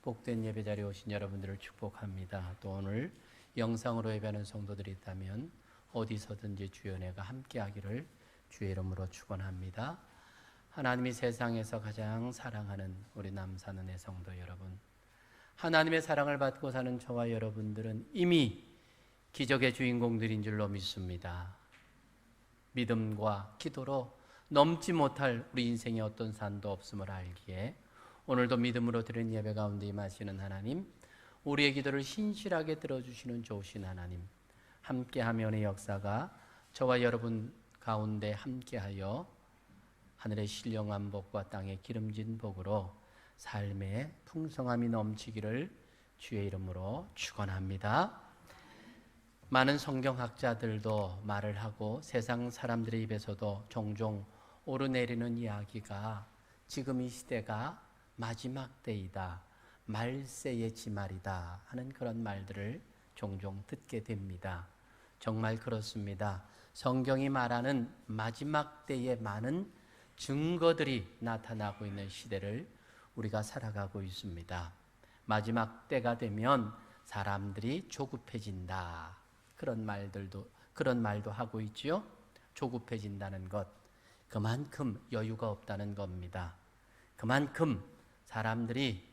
복된 예배 자리에 오신 여러분들을 축복합니다. 또 오늘 영상으로 예배하는 성도들이 있다면 어디서든지 주의 은혜가 함께하기를 주의 이름으로 축원합니다. 하나님이 세상에서 가장 사랑하는 우리 남산은혜 성도 여러분, 하나님의 사랑을 받고 사는 저와 여러분들은 이미 기적의 주인공들인 줄로 믿습니다. 믿음과 기도로 넘지 못할 우리 인생의 어떤 산도 없음을 알기에 오늘도 믿음으로 드린 예배 가운데 임하시는 하나님, 우리의 기도를 신실하게 들어주시는 좋으신 하나님, 함께하며 은혜의 역사가 저와 여러분 가운데 함께하여 하늘의 신령한 복과 땅의 기름진 복으로 삶의 풍성함이 넘치기를 주의 이름으로 축원합니다. 많은 성경학자들도 말을 하고 세상 사람들의 입에서도 종종 오르내리는 이야기가 지금 이 시대가 마지막 때이다, 말세의 지말이다 하는 그런 말들을 종종 듣게 됩니다. 정말 그렇습니다. 성경이 말하는 마지막 때에 많은 증거들이 나타나고 있는 시대를 우리가 살아가고 있습니다. 마지막 때가 되면 사람들이 조급해진다, 그런 말도 하고 있지요. 조급해진다는 것, 그만큼 여유가 없다는 겁니다. 그만큼 사람들이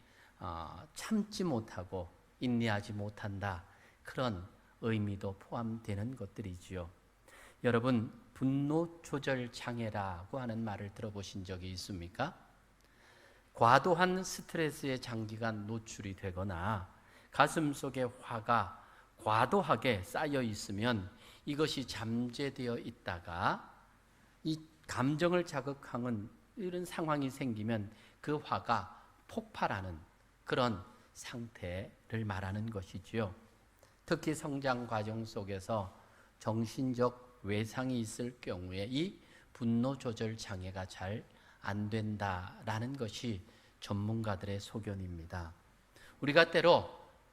참지 못하고 인내하지 못한다, 그런 의미도 포함되는 것들이지요. 여러분, 분노 조절 장애라고 하는 말을 들어보신 적이 있습니까? 과도한 스트레스에 장기간 노출이 되거나 가슴 속에 화가 과도하게 쌓여 있으면 이것이 잠재되어 있다가 이 감정을 자극하는 이런 상황이 생기면 그 화가 폭발하는 그런 상태를 말하는 것이지요. 특히 성장 과정 속에서 정신적 외상이 있을 경우에 이 분노 조절 장애가 잘 안 된다라는 것이 전문가들의 소견입니다. 우리가 때로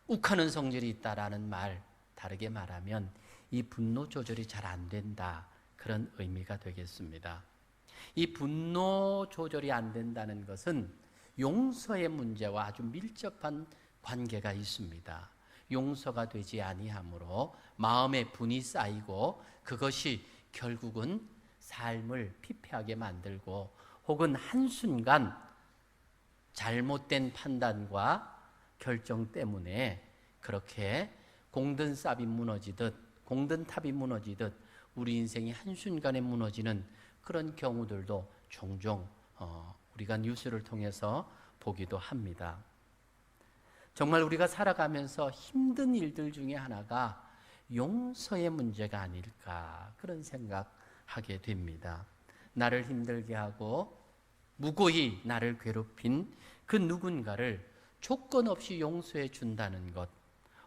욱하는 성질이 있다라는 말, 다르게 말하면 이 분노 조절이 잘 안 된다, 그런 의미가 되겠습니다. 이 분노 조절이 안 된다는 것은 용서의 문제와 아주 밀접한 관계가 있습니다. 용서가 되지 아니하므로 마음에 분이 쌓이고 그것이 결국은 삶을 피폐하게 만들고 혹은 한순간 잘못된 판단과 결정 때문에 그렇게 공든 탑이 무너지듯 우리 인생이 한순간에 무너지는 그런 경우들도 종종 우리가 뉴스를 통해서 보기도 합니다. 정말 우리가 살아가면서 힘든 일들 중에 하나가 용서의 문제가 아닐까, 그런 생각하게 됩니다. 나를 힘들게 하고 무고히 나를 괴롭힌 그 누군가를 조건 없이 용서해 준다는 것,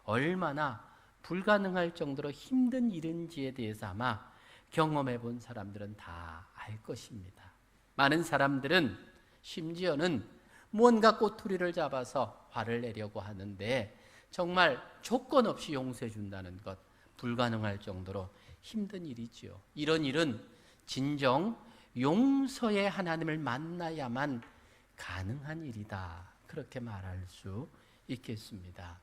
얼마나 불가능할 정도로 힘든 일인지에 대해서 아마 경험해 본 사람들은 다 알 것입니다. 많은 사람들은 심지어는 무언가 꼬투리를 잡아서 화를 내려고 하는데 정말 조건 없이 용서해 준다는 것, 불가능할 정도로 힘든 일이지요. 이런 일은 진정 용서의 하나님을 만나야만 가능한 일이다, 그렇게 말할 수 있겠습니다.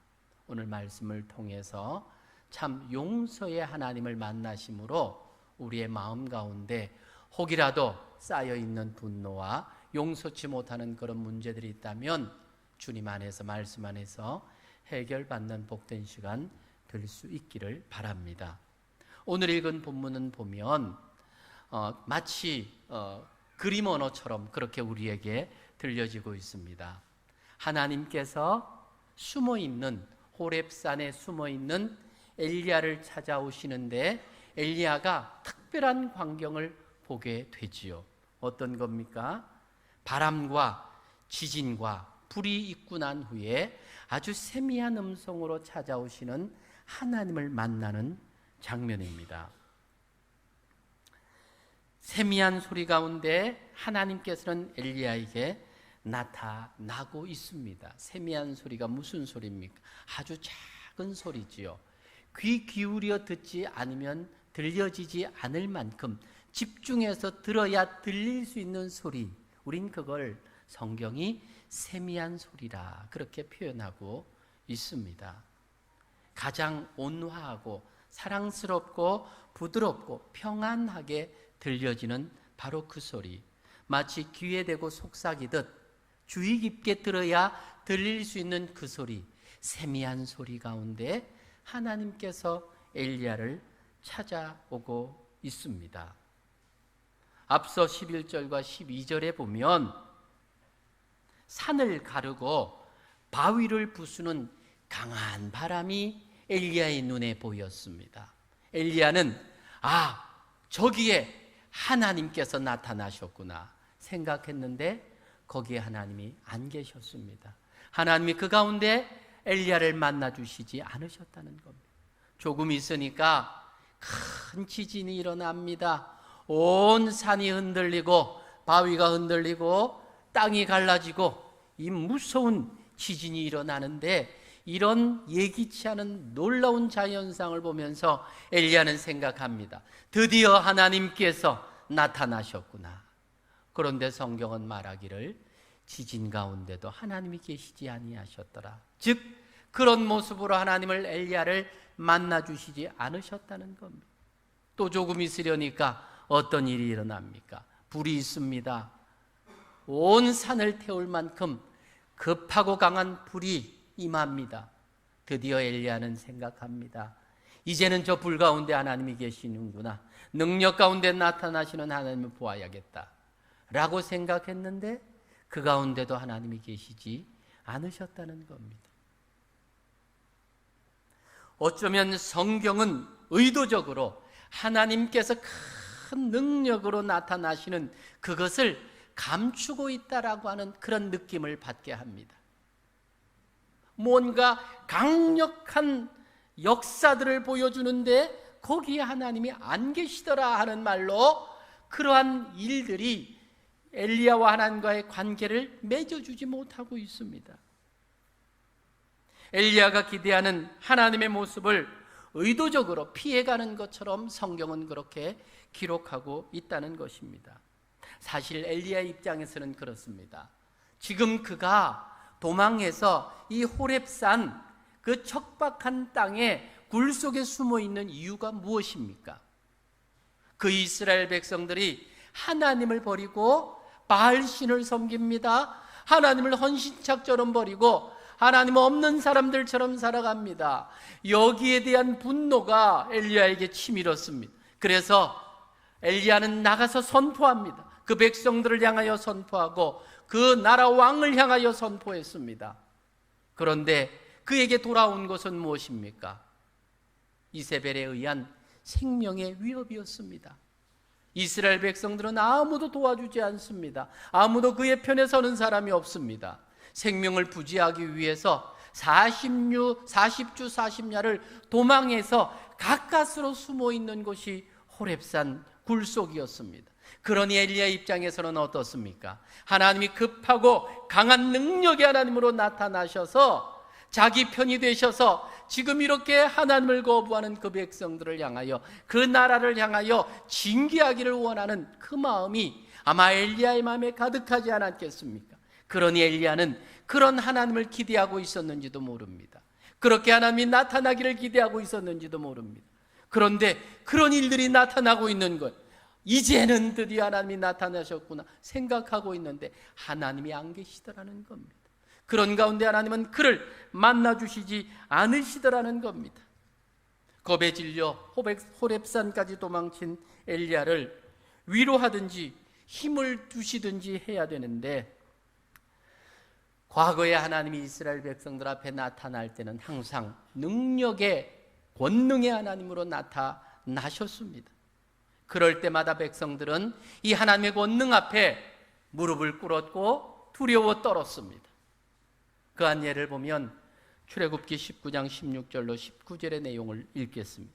오늘 말씀을 통해서 참 용서의 하나님을 만나심으로 우리의 마음 가운데 혹이라도 쌓여있는 분노와 용서치 못하는 그런 문제들이 있다면 주님 안에서, 말씀 안에서 해결받는 복된 시간 될 수 있기를 바랍니다. 오늘 읽은 본문은 보면 마치 그림 언어처럼 그렇게 우리에게 들려지고 있습니다. 하나님께서 숨어있는, 호렙산에 숨어있는 엘리야를 찾아오시는데 엘리야가 특별한 광경을 보게 되지요. 어떤 겁니까? 바람과 지진과 불이 있고 난 후에 아주 세미한 음성으로 찾아오시는 하나님을 만나는 장면입니다. 세미한 소리 가운데 하나님께서는 엘리야에게 나타나고 있습니다. 세미한 소리가 무슨 소리입니까? 아주 작은 소리지요. 귀 기울여 듣지 않으면 들려지지 않을 만큼 집중해서 들어야 들릴 수 있는 소리, 우린 그걸 성경이 세미한 소리라 그렇게 표현하고 있습니다. 가장 온화하고 사랑스럽고 부드럽고 평안하게 들려지는 바로 그 소리, 마치 귀에 대고 속삭이듯 주의 깊게 들어야 들릴 수 있는 그 소리, 세미한 소리 가운데 하나님께서 엘리야를 찾아오고 있습니다. 앞서 11절과 12절에 보면 산을 가르고 바위를 부수는 강한 바람이 엘리야의 눈에 보였습니다. 엘리야는 저기에 하나님께서 나타나셨구나 생각했는데 거기에 하나님이 안 계셨습니다. 하나님이 그 가운데 엘리야를 만나 주시지 않으셨다는 겁니다. 조금 있으니까 큰 지진이 일어납니다. 온 산이 흔들리고 바위가 흔들리고 땅이 갈라지고 이 무서운 지진이 일어나는데, 이런 예기치 않은 놀라운 자연상을 보면서 엘리야는 생각합니다. 드디어 하나님께서 나타나셨구나. 그런데 성경은 말하기를 지진 가운데도 하나님이 계시지 아니하셨더라. 즉 그런 모습으로 하나님을 엘리야를 만나 주시지 않으셨다는 겁니다. 또 조금 있으려니까 어떤 일이 일어납니까? 불이 있습니다. 온 산을 태울 만큼 급하고 강한 불이 임합니다. 드디어 엘리야는 생각합니다. 이제는 저 불 가운데 하나님이 계시는구나. 능력 가운데 나타나시는 하나님을 보아야겠다 라고 생각했는데 그 가운데도 하나님이 계시지 않으셨다는 겁니다. 어쩌면 성경은 의도적으로 하나님께서 큰 능력으로 나타나시는 그것을 감추고 있다라고 하는 그런 느낌을 받게 합니다. 뭔가 강력한 역사들을 보여주는데 거기에 하나님이 안 계시더라 하는 말로 그러한 일들이 엘리야와 하나님과의 관계를 맺어주지 못하고 있습니다. 엘리야가 기대하는 하나님의 모습을 의도적으로 피해가는 것처럼 성경은 그렇게 기록하고 있다는 것입니다. 사실 엘리야 입장에서는 그렇습니다. 지금 그가 도망해서 이 호렙산 그 척박한 땅에 굴 속에 숨어 있는 이유가 무엇입니까? 그 이스라엘 백성들이 하나님을 버리고 바알신을 섬깁니다. 하나님을 헌신착처럼 버리고 하나님 없는 사람들처럼 살아갑니다. 여기에 대한 분노가 엘리야에게 치밀었습니다. 그래서 엘리야는 나가서 선포합니다. 그 백성들을 향하여 선포하고 그 나라 왕을 향하여 선포했습니다. 그런데 그에게 돌아온 것은 무엇입니까? 이세벨에 의한 생명의 위협이었습니다. 이스라엘 백성들은 아무도 도와주지 않습니다. 아무도 그의 편에 서는 사람이 없습니다. 생명을 부지하기 위해서 40주 40야를 도망해서 가까스로 숨어 있는 곳이 호렙산 굴속이었습니다. 그러니 엘리야 입장에서는 어떻습니까? 하나님이 급하고 강한 능력의 하나님으로 나타나셔서 자기 편이 되셔서 지금 이렇게 하나님을 거부하는 그 백성들을 향하여, 그 나라를 향하여 징계하기를 원하는 그 마음이 아마 엘리야의 마음에 가득하지 않았겠습니까? 그러니 엘리야는 그런 하나님을 기대하고 있었는지도 모릅니다. 그렇게 하나님이 나타나기를 기대하고 있었는지도 모릅니다. 그런데 그런 일들이 나타나고 있는 것, 이제는 드디어 하나님이 나타나셨구나 생각하고 있는데 하나님이 안 계시더라는 겁니다. 그런 가운데 하나님은 그를 만나주시지 않으시더라는 겁니다. 겁에 질려 호렙산까지 도망친 엘리야를 위로하든지 힘을 주시든지 해야 되는데, 과거에 하나님이 이스라엘 백성들 앞에 나타날 때는 항상 능력의 권능의 하나님으로 나타나셨습니다. 그럴 때마다 백성들은 이 하나님의 권능 앞에 무릎을 꿇었고 두려워 떨었습니다. 그한 예를 보면 출애굽기 19장 16절로 19절의 내용을 읽겠습니다.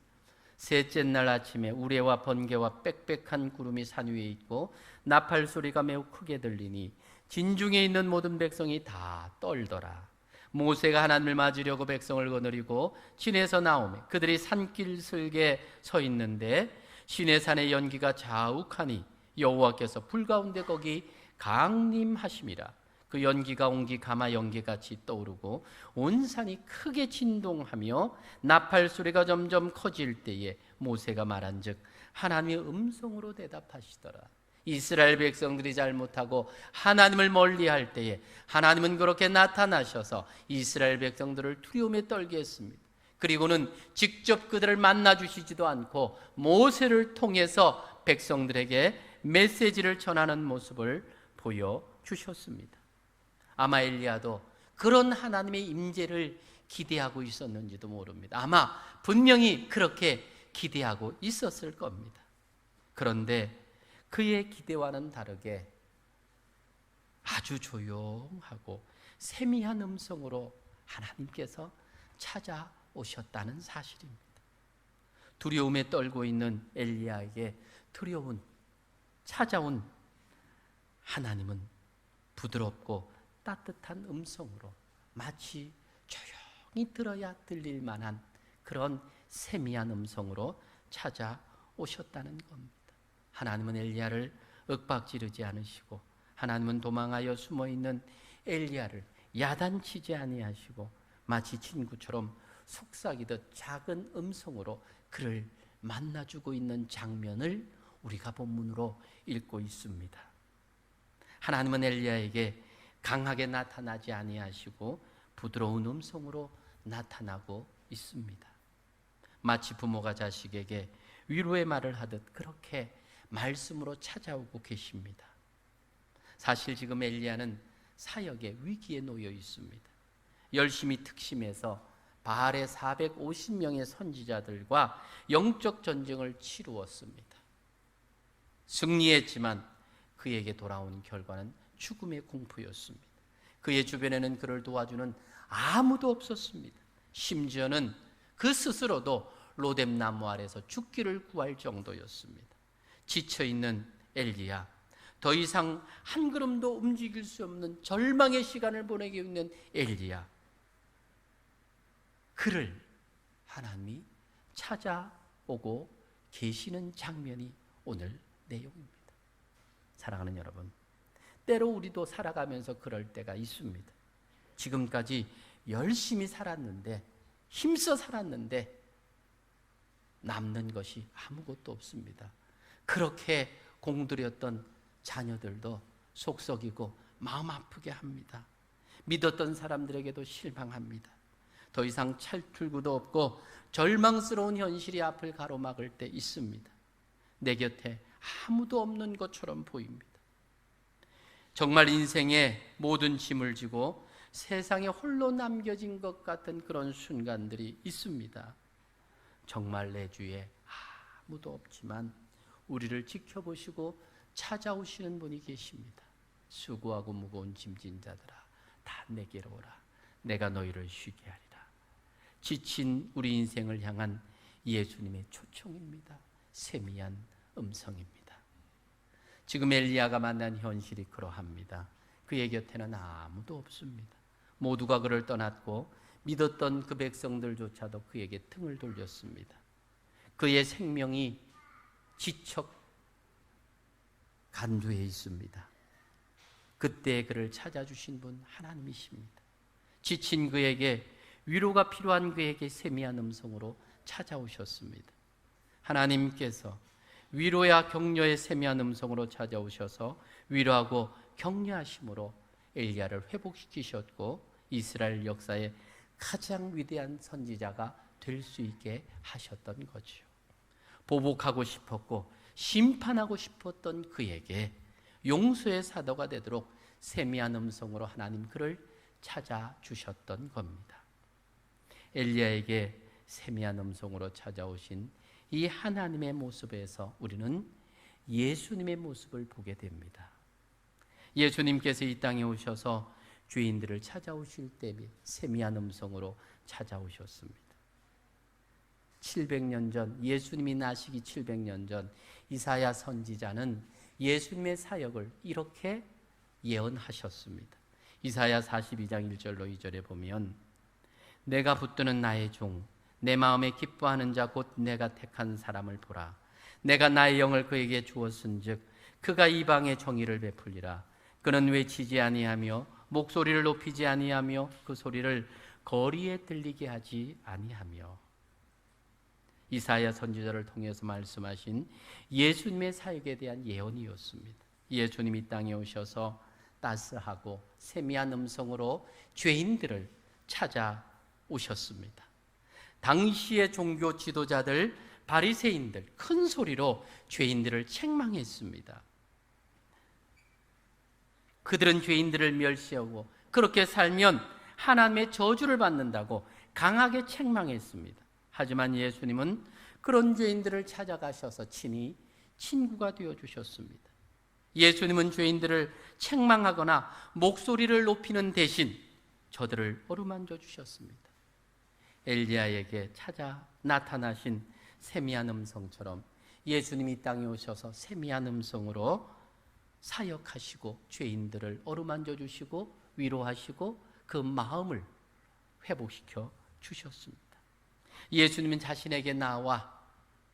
셋째 날 아침에 우레와 번개와 빽빽한 구름이 산 위에 있고 나팔 소리가 매우 크게 들리니 진중에 있는 모든 백성이 다 떨더라. 모세가 하나님을 맞으려고 백성을 거느리고 진에서 나오매 그들이 산길 슬게 서 있는데 시내산의 연기가 자욱하니 여호와께서 불 가운데 거기 강림하심이라. 그 연기가 온기 가마 연기같이 떠오르고 온 산이 크게 진동하며 나팔 소리가 점점 커질 때에 모세가 말한즉 하나님의 음성으로 대답하시더라. 이스라엘 백성들이 잘못하고 하나님을 멀리할 때에 하나님은 그렇게 나타나셔서 이스라엘 백성들을 두려움에 떨게 했습니다. 그리고는 직접 그들을 만나 주시지도 않고 모세를 통해서 백성들에게 메시지를 전하는 모습을 보여주셨습니다. 아마 엘리야도 그런 하나님의 임재를 기대하고 있었는지도 모릅니다. 아마 분명히 그렇게 기대하고 있었을 겁니다. 그런데 그의 기대와는 다르게 아주 조용하고 세미한 음성으로 하나님께서 찾아오셨다는 사실입니다. 두려움에 떨고 있는 엘리야에게 찾아온 하나님은 부드럽고 따뜻한 음성으로 마치 조용히 들어야 들릴 만한 그런 세미한 음성으로 찾아오셨다는 겁니다. 하나님은 엘리야를 윽박지르지 않으시고 하나님은 도망하여 숨어있는 엘리야를 야단치지 아니하시고 마치 친구처럼 속삭이듯 작은 음성으로 그를 만나주고 있는 장면을 우리가 본문으로 읽고 있습니다. 하나님은 엘리야에게 강하게 나타나지 아니하시고 부드러운 음성으로 나타나고 있습니다. 마치 부모가 자식에게 위로의 말을 하듯 그렇게 말씀으로 찾아오고 계십니다. 사실 지금 엘리야는 사역의 위기에 놓여 있습니다. 열심히 특심해서 바알의 450명의 선지자들과 영적 전쟁을 치루었습니다. 승리했지만 그에게 돌아온 결과는 죽음의 공포였습니다. 그의 주변에는 그를 도와주는 아무도 없었습니다. 심지어는 그 스스로도 로뎀나무 아래서 죽기를 구할 정도였습니다. 지쳐있는 엘리야, 더 이상 한 걸음도 움직일 수 없는 절망의 시간을 보내고 있는 엘리야, 그를 하나님이 찾아오고 계시는 장면이 오늘 내용입니다. 사랑하는 여러분, 때로 우리도 살아가면서 그럴 때가 있습니다. 지금까지 열심히 살았는데, 힘써 살았는데 남는 것이 아무것도 없습니다. 그렇게 공들였던 자녀들도 속썩이고 마음 아프게 합니다. 믿었던 사람들에게도 실망합니다. 더 이상 탈출구도 없고 절망스러운 현실이 앞을 가로막을 때 있습니다. 내 곁에 아무도 없는 것처럼 보입니다. 정말 인생의 모든 짐을 지고 세상에 홀로 남겨진 것 같은 그런 순간들이 있습니다. 정말 내 주위에 아무도 없지만 우리를 지켜보시고 찾아오시는 분이 계십니다. 수고하고 무거운 짐진 자들아, 다 내게로 오라. 내가 너희를 쉬게 하리라. 지친 우리 인생을 향한 예수님의 초청입니다. 세미한 음성입니다. 지금 엘리야가 만난 현실이 그러합니다. 그의 곁에는 아무도 없습니다. 모두가 그를 떠났고 믿었던 그 백성들조차도 그에게 등을 돌렸습니다. 그의 생명이 지척 간두에 있습니다. 그때 그를 찾아주신 분 하나님이십니다. 지친 그에게, 위로가 필요한 그에게 세미한 음성으로 찾아오셨습니다. 하나님께서 위로야 격려의 세미한 음성으로 찾아오셔서 위로하고 격려하심으로 엘리야를 회복시키셨고 이스라엘 역사의 가장 위대한 선지자가 될 수 있게 하셨던 거죠. 보복하고 싶었고 심판하고 싶었던 그에게 용서의 사도가 되도록 세미한 음성으로 하나님 그를 찾아주셨던 겁니다. 엘리야에게 세미한 음성으로 찾아오신 이 하나님의 모습에서 우리는 예수님의 모습을 보게 됩니다. 예수님께서 이 땅에 오셔서 죄인들을 찾아오실 때 세미한 음성으로 찾아오셨습니다. 700년 전, 예수님이 나시기 700년 전 이사야 선지자는 예수님의 사역을 이렇게 예언하셨습니다. 이사야 42장 1절로 2절에 보면 내가 붙드는 나의 종, 내 마음에 기뻐하는 자 곧 내가 택한 사람을 보라. 내가 나의 영을 그에게 주었은즉 그가 이방의 정의를 베풀리라. 그는 외치지 아니하며 목소리를 높이지 아니하며 그 소리를 거리에 들리게 하지 아니하며. 이사야 선지자를 통해서 말씀하신 예수님의 사역에 대한 예언이었습니다. 예수님이 이 땅에 오셔서 따스하고 세미한 음성으로 죄인들을 찾아오셨습니다. 당시의 종교 지도자들, 바리새인들 큰 소리로 죄인들을 책망했습니다. 그들은 죄인들을 멸시하고 그렇게 살면 하나님의 저주를 받는다고 강하게 책망했습니다. 하지만 예수님은 그런 죄인들을 찾아가셔서 친히 친구가 되어주셨습니다. 예수님은 죄인들을 책망하거나 목소리를 높이는 대신 저들을 어루만져 주셨습니다. 엘리야에게 찾아 나타나신 세미한 음성처럼 예수님이 이 땅에 오셔서 세미한 음성으로 사역하시고 죄인들을 어루만져 주시고 위로하시고 그 마음을 회복시켜 주셨습니다. 예수님은 자신에게 나와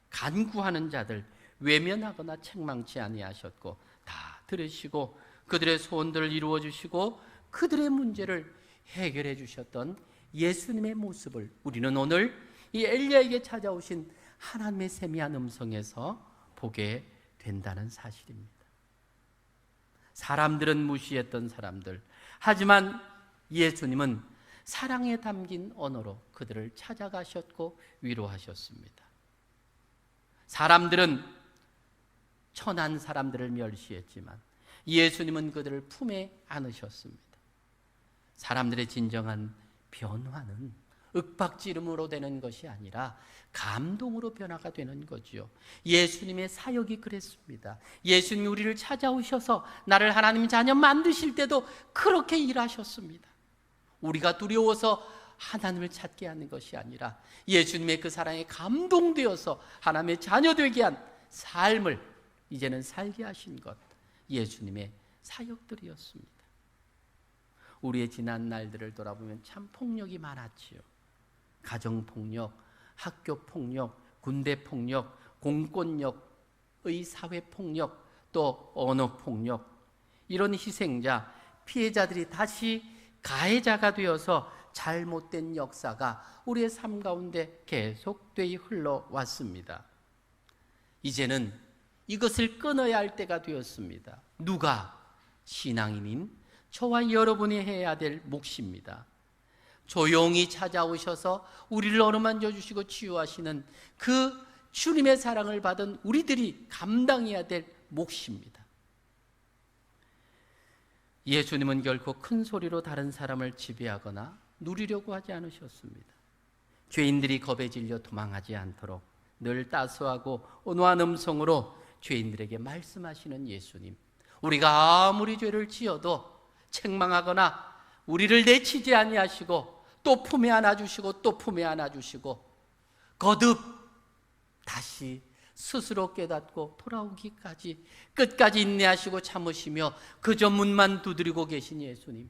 간구하는 자들 외면하거나 책망치 아니하셨고 다 들으시고 그들의 소원들을 이루어 주시고 그들의 문제를 해결해 주셨던 예수님의 모습을 우리는 오늘 이 엘리야에게 찾아오신 하나님의 세미한 음성에서 보게 된다는 사실입니다. 사람들은 무시했던 사람들, 하지만 예수님은 사랑에 담긴 언어로 그들을 찾아가셨고 위로하셨습니다. 사람들은 천한 사람들을 멸시했지만 예수님은 그들을 품에 안으셨습니다. 사람들의 진정한 변화는 윽박지름으로 되는 것이 아니라 감동으로 변화가 되는 거지요. 예수님의 사역이 그랬습니다. 예수님이 우리를 찾아오셔서 나를 하나님 자녀 만드실 때도 그렇게 일하셨습니다. 우리가 두려워서 하나님을 찾게 하는 것이 아니라 예수님의 그 사랑에 감동되어서 하나님의 자녀 되게 한 삶을 이제는 살게 하신 것, 예수님의 사역들이었습니다. 우리의 지난 날들을 돌아보면 참 폭력이 많았지요. 가정폭력, 학교폭력, 군대폭력, 공권력의 사회폭력, 또 언어폭력, 이런 희생자, 피해자들이 다시 가해자가 되어서 잘못된 역사가 우리의 삶 가운데 계속되이 흘러왔습니다. 이제는 이것을 끊어야 할 때가 되었습니다. 누가? 신앙인인 저와 여러분이 해야 될 몫입니다. 조용히 찾아오셔서 우리를 어루만져 주시고 치유하시는 그 주님의 사랑을 받은 우리들이 감당해야 될 몫입니다. 예수님은 결코 큰 소리로 다른 사람을 지배하거나 누리려고 하지 않으셨습니다. 죄인들이 겁에 질려 도망하지 않도록 늘 따스하고 온화한 음성으로 죄인들에게 말씀하시는 예수님, 우리가 아무리 죄를 지어도 책망하거나 우리를 내치지 아니하시고 또 품에 안아주시고 또 품에 안아주시고 거듭 다시 스스로 깨닫고 돌아오기까지 끝까지 인내하시고 참으시며 그저 문만 두드리고 계신 예수님,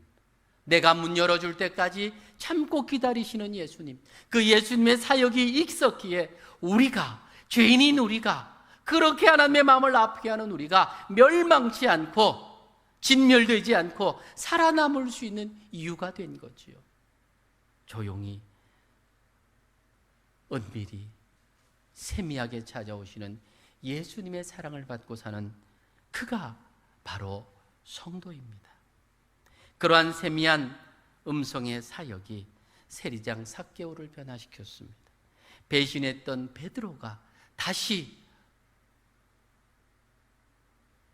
내가 문 열어줄 때까지 참고 기다리시는 예수님, 그 예수님의 사역이 있었기에 우리가, 죄인인 우리가, 그렇게 하나님의 마음을 아프게 하는 우리가 멸망치 않고 진멸되지 않고 살아남을 수 있는 이유가 된 거지요. 조용히 은밀히 세미하게 찾아오시는 예수님의 사랑을 받고 사는 그가 바로 성도입니다. 그러한 세미한 음성의 사역이 세리장 삭개오를 변화시켰습니다. 배신했던 베드로가 다시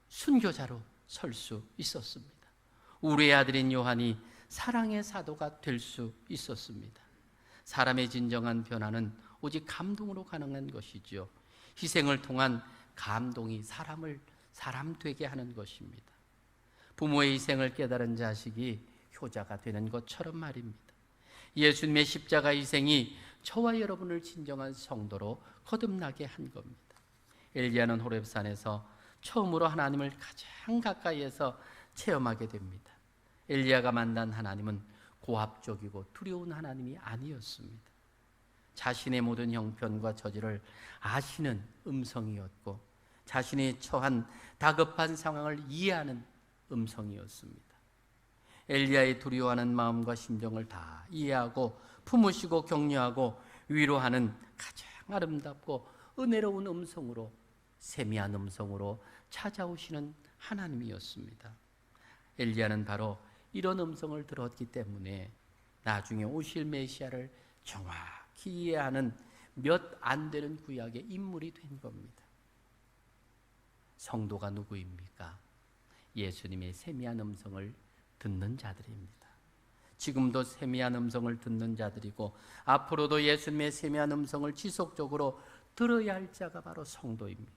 순교자로 설 수 있었습니다. 우리의 아들인 요한이 사랑의 사도가 될 수 있었습니다. 사람의 진정한 변화는 오직 감동으로 가능한 것이지요. 희생을 통한 감동이 사람을 사람 되게 하는 것입니다. 부모의 희생을 깨달은 자식이 효자가 되는 것처럼 말입니다. 예수님의 십자가 희생이 저와 여러분을 진정한 성도로 거듭나게 한 겁니다. 엘리야는 호렙산에서 처음으로 하나님을 가장 가까이에서 체험하게 됩니다. 엘리야가 만난 하나님은 고압적이고 두려운 하나님이 아니었습니다. 자신의 모든 형편과 처지를 아시는 음성이었고 자신이 처한 다급한 상황을 이해하는 음성이었습니다. 엘리야의 두려워하는 마음과 심정을 다 이해하고 품으시고 격려하고 위로하는 가장 아름답고 은혜로운 음성으로, 세미한 음성으로 찾아오시는 하나님이었습니다. 엘리야는 바로 이런 음성을 들었기 때문에 나중에 오실 메시아를 정확히 이해하는 몇 안 되는 구약의 인물이 된 겁니다. 성도가 누구입니까? 예수님의 세미한 음성을 듣는 자들입니다. 지금도 세미한 음성을 듣는 자들이고 앞으로도 예수님의 세미한 음성을 지속적으로 들어야 할 자가 바로 성도입니다.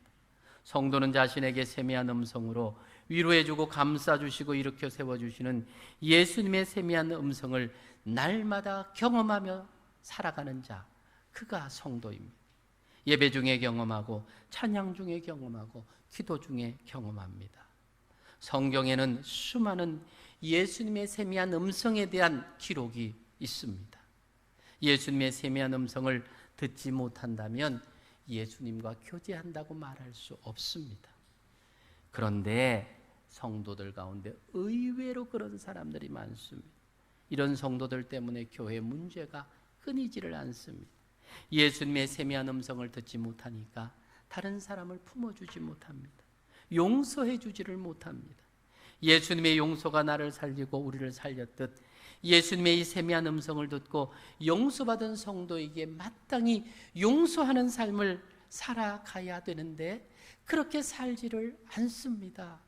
성도는 자신에게 세미한 음성으로 위로해주고 감싸주시고 일으켜 세워주시는 예수님의 세미한 음성을 날마다 경험하며 살아가는 자, 그가 성도입니다. 예배 중에 경험하고 찬양 중에 경험하고 기도 중에 경험합니다. 성경에는 수많은 예수님의 세미한 음성에 대한 기록이 있습니다. 예수님의 세미한 음성을 듣지 못한다면 예수님과 교제한다고 말할 수 없습니다. 그런데 성도들 가운데 의외로 그런 사람들이 많습니다. 이런 성도들 때문에 교회 문제가 끊이지를 않습니다. 예수님의 세미한 음성을 듣지 못하니까 다른 사람을 품어주지 못합니다. 용서해 주지를 못합니다. 예수님의 용서가 나를 살리고 우리를 살렸듯 예수님의 이 세미한 음성을 듣고 용서받은 성도에게 마땅히 용서하는 삶을 살아가야 되는데 그렇게 살지를 않습니다.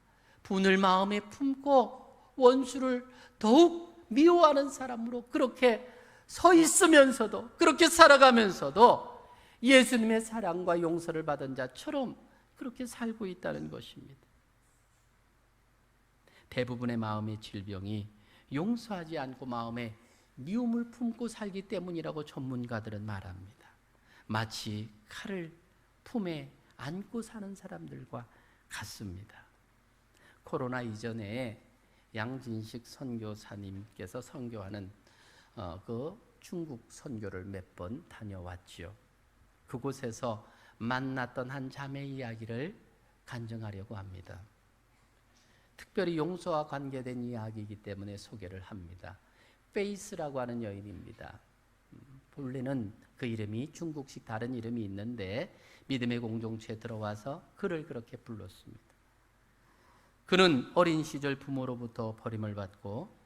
분을 마음에 품고 원수를 더욱 미워하는 사람으로 그렇게 서 있으면서도, 그렇게 살아가면서도 예수님의 사랑과 용서를 받은 자처럼 그렇게 살고 있다는 것입니다. 대부분의 마음의 질병이 용서하지 않고 마음에 미움을 품고 살기 때문이라고 전문가들은 말합니다. 마치 칼을 품에 안고 사는 사람들과 같습니다. 코로나 이전에 양진식 선교사님께서 선교하는 그 중국 선교를 몇 번 다녀왔지요. 그곳에서 만났던 한 자매 이야기를 간증하려고 합니다. 특별히 용서와 관계된 이야기이기 때문에 소개를 합니다. 페이스라고 하는 여인입니다. 본래는 그 이름이 중국식 다른 이름이 있는데 믿음의 공동체에 들어와서 그를 그렇게 불렀습니다. 그는 어린 시절 부모로부터 버림을 받고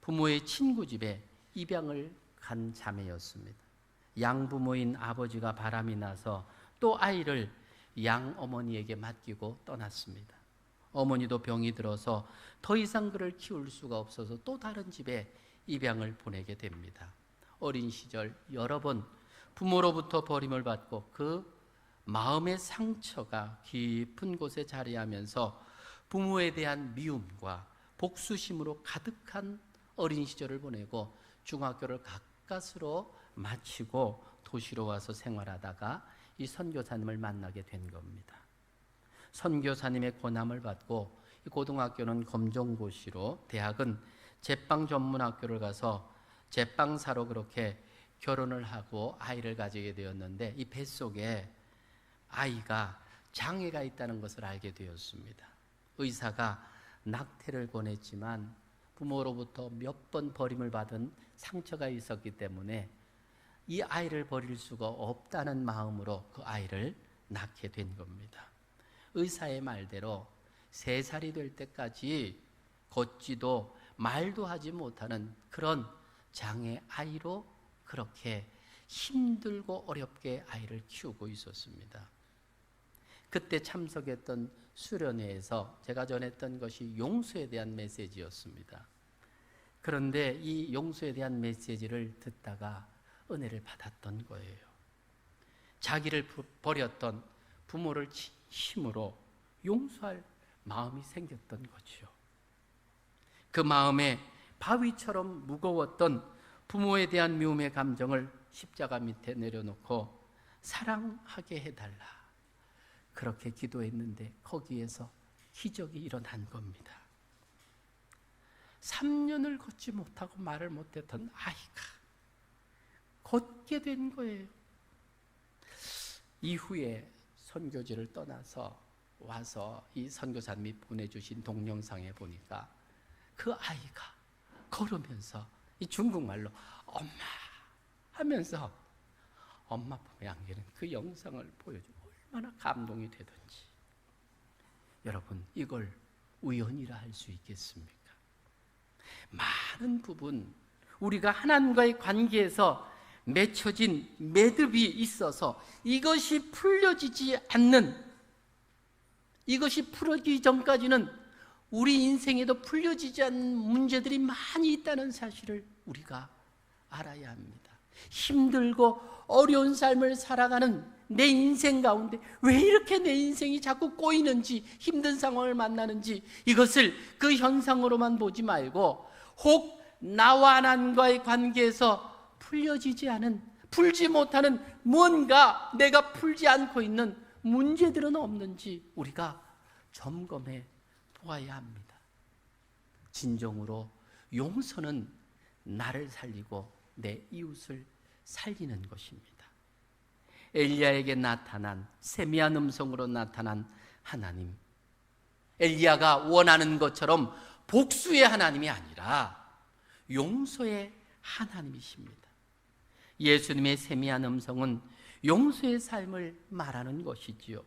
부모의 친구 집에 입양을 간 자매였습니다. 양부모인 아버지가 바람이 나서 또 아이를 양어머니에게 맡기고 떠났습니다. 어머니도 병이 들어서 더 이상 그를 키울 수가 없어서 또 다른 집에 입양을 보내게 됩니다. 어린 시절 여러 번 부모로부터 버림을 받고 그 마음의 상처가 깊은 곳에 자리하면서 부모에 대한 미움과 복수심으로 가득한 어린 시절을 보내고 중학교를 가까스로 마치고 도시로 와서 생활하다가 이 선교사님을 만나게 된 겁니다. 선교사님의 권함을 받고 고등학교는 검정고시로 대학은 제빵 전문학교를 가서 제빵사로 그렇게 결혼을 하고 아이를 가지게 되었는데 이 뱃속에 아이가 장애가 있다는 것을 알게 되었습니다. 의사가 낙태를 권했지만 부모로부터 몇 번 버림을 받은 상처가 있었기 때문에 이 아이를 버릴 수가 없다는 마음으로 그 아이를 낳게 된 겁니다. 의사의 말대로 3살이 될 때까지 걷지도 말도 하지 못하는 그런 장애 아이로 그렇게 힘들고 어렵게 아이를 키우고 있었습니다. 그때 참석했던 수련회에서 제가 전했던 것이 용서에 대한 메시지였습니다. 그런데 이 용서에 대한 메시지를 듣다가 은혜를 받았던 거예요. 자기를 버렸던 부모를 힘으로 용서할 마음이 생겼던 거죠. 그 마음에 바위처럼 무거웠던 부모에 대한 미움의 감정을 십자가 밑에 내려놓고 사랑하게 해달라. 그렇게 기도했는데 거기에서 기적이 일어난 겁니다. 3년을 걷지 못하고 말을 못했던 아이가 걷게 된 거예요. 이후에 선교지를 떠나서 와서 이 선교사님이 보내주신 동영상에 보니까 그 아이가 걸으면서 이 중국말로 엄마 하면서 엄마 품에 안기는 그 영상을 보여주고 얼마나 감동이 되든지. 여러분, 이걸 우연이라 할 수 있겠습니까? 많은 부분 우리가 하나님과의 관계에서 맺혀진 매듭이 있어서 이것이 풀려지지 않는, 이것이 풀어지기 전까지는 우리 인생에도 풀려지지 않는 문제들이 많이 있다는 사실을 우리가 알아야 합니다. 힘들고 어려운 삶을 살아가는 내 인생 가운데 왜 이렇게 내 인생이 자꾸 꼬이는지, 힘든 상황을 만나는지, 이것을 그 현상으로만 보지 말고 혹 나와 하나님과의 관계에서 풀려지지 않은, 풀지 못하는 뭔가 내가 풀지 않고 있는 문제들은 없는지 우리가 점검해 보아야 합니다. 진정으로 용서는 나를 살리고 내 이웃을 살리는 것입니다. 엘리야에게 나타난, 세미한 음성으로 나타난 하나님, 엘리야가 원하는 것처럼 복수의 하나님이 아니라 용서의 하나님이십니다. 예수님의 세미한 음성은 용서의 삶을 말하는 것이지요.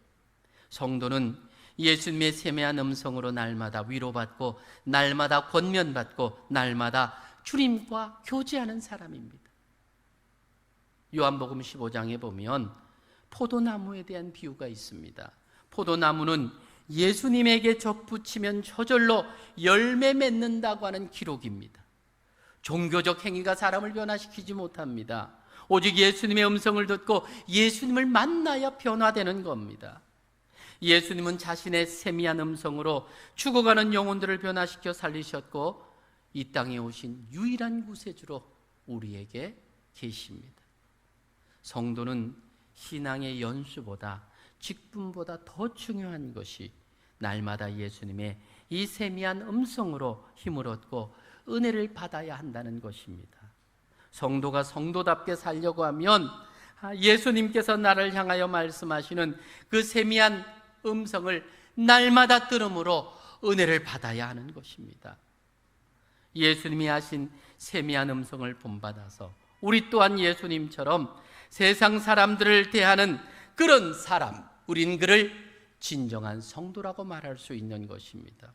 성도는 예수님의 세미한 음성으로 날마다 위로받고, 날마다 권면받고, 날마다 주님과 교제하는 사람입니다. 요한복음 15장에 보면 포도나무에 대한 비유가 있습니다. 포도나무는 예수님에게 접붙이면 저절로 열매 맺는다고 하는 기록입니다. 종교적 행위가 사람을 변화시키지 못합니다. 오직 예수님의 음성을 듣고 예수님을 만나야 변화되는 겁니다. 예수님은 자신의 세미한 음성으로 죽어가는 영혼들을 변화시켜 살리셨고, 이 땅에 오신 유일한 구세주로 우리에게 계십니다. 성도는 신앙의 연수보다, 직분보다 더 중요한 것이 날마다 예수님의 이 세미한 음성으로 힘을 얻고 은혜를 받아야 한다는 것입니다. 성도가 성도답게 살려고 하면 예수님께서 나를 향하여 말씀하시는 그 세미한 음성을 날마다 들음으로 은혜를 받아야 하는 것입니다. 예수님이 하신 세미한 음성을 본받아서 우리 또한 예수님처럼 세상 사람들을 대하는 그런 사람, 우린 그를 진정한 성도라고 말할 수 있는 것입니다.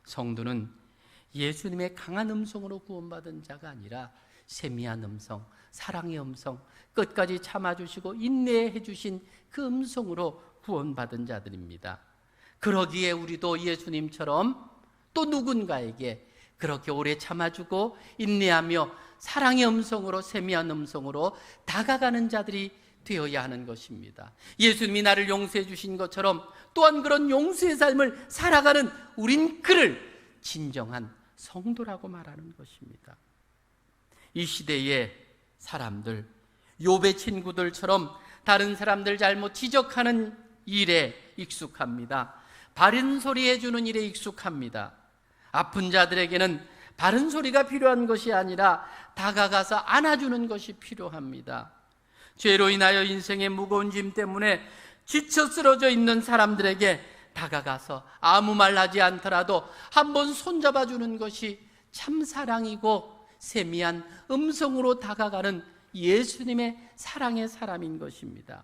성도는 예수님의 강한 음성으로 구원받은 자가 아니라 세미한 음성, 사랑의 음성, 끝까지 참아주시고 인내해 주신 그 음성으로 구원받은 자들입니다. 그러기에 우리도 예수님처럼 또 누군가에게 그렇게 오래 참아주고 인내하며 사랑의 음성으로, 세미한 음성으로 다가가는 자들이 되어야 하는 것입니다. 예수님이 나를 용서해 주신 것처럼 또한 그런 용서의 삶을 살아가는 우린 그를 진정한 성도라고 말하는 것입니다. 이 시대의 사람들, 욥의 친구들처럼 다른 사람들 잘못 지적하는 일에 익숙합니다. 바른 소리 해주는 일에 익숙합니다. 아픈 자들에게는 바른 소리가 필요한 것이 아니라 다가가서 안아주는 것이 필요합니다. 죄로 인하여 인생의 무거운 짐 때문에 지쳐 쓰러져 있는 사람들에게 다가가서 아무 말 하지 않더라도 한번 손잡아주는 것이 참 사랑이고 세미한 음성으로 다가가는 예수님의 사랑의 사람인 것입니다.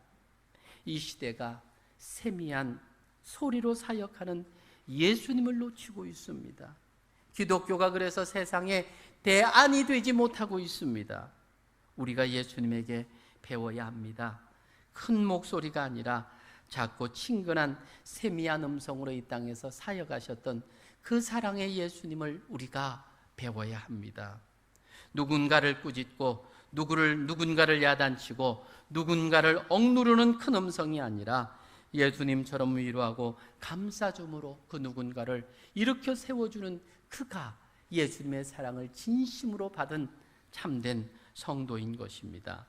이 시대가 세미한 소리로 사역하는 예수님을 놓치고 있습니다. 기독교가 그래서 세상에 대안이 되지 못하고 있습니다. 우리가 예수님에게 배워야 합니다. 큰 목소리가 아니라 작고 친근한 세미한 음성으로 이 땅에서 사역하셨던 그 사랑의 예수님을 우리가 배워야 합니다. 누군가를 꾸짖고 누군가를 야단치고 누군가를 억누르는 큰 음성이 아니라 예수님처럼 위로하고 감싸줌으로 그 누군가를 일으켜 세워주는 그가 예수님의 사랑을 진심으로 받은 참된 성도인 것입니다.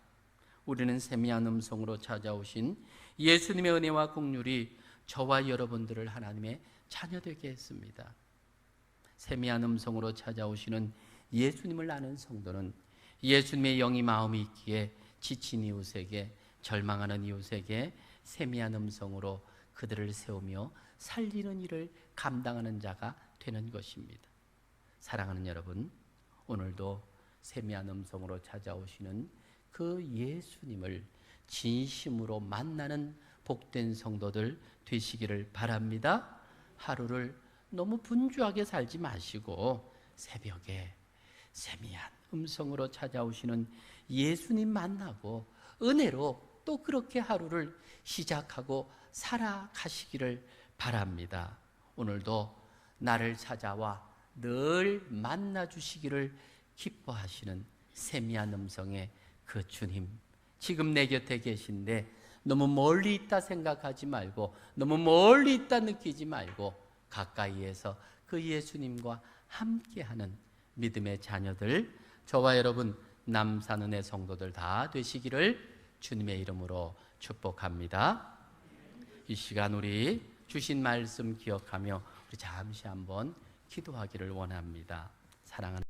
우리는 세미한 음성으로 찾아오신 예수님의 은혜와 긍휼이 저와 여러분들을 하나님의 자녀되게 했습니다. 세미한 음성으로 찾아오시는 예수님을 아는 성도는 예수님의 영이 마음이 있기에 지친 이웃에게, 절망하는 이웃에게 세미한 음성으로 그들을 세우며 살리는 일을 감당하는 자가 되는 것입니다. 사랑하는 여러분, 오늘도 세미한 음성으로 찾아오시는 그 예수님을 진심으로 만나는 복된 성도들 되시기를 바랍니다. 하루를 너무 분주하게 살지 마시고 새벽에 세미한 음성으로 찾아오시는 예수님 만나고 은혜로 또 그렇게 하루를 시작하고 살아가시기를 바랍니다. 오늘도 나를 찾아와 늘 만나주시기를 기뻐하시는 세미한 음성의 그 주님, 지금 내 곁에 계신데 너무 멀리 있다 생각하지 말고, 너무 멀리 있다 느끼지 말고 가까이에서 그 예수님과 함께하는 믿음의 자녀들, 저와 여러분 남산은혜 성도들 다 되시기를 주님의 이름으로 축복합니다. 이 시간 우리 주신 말씀 기억하며 우리 잠시 한번 기도하기를 원합니다. 사랑하는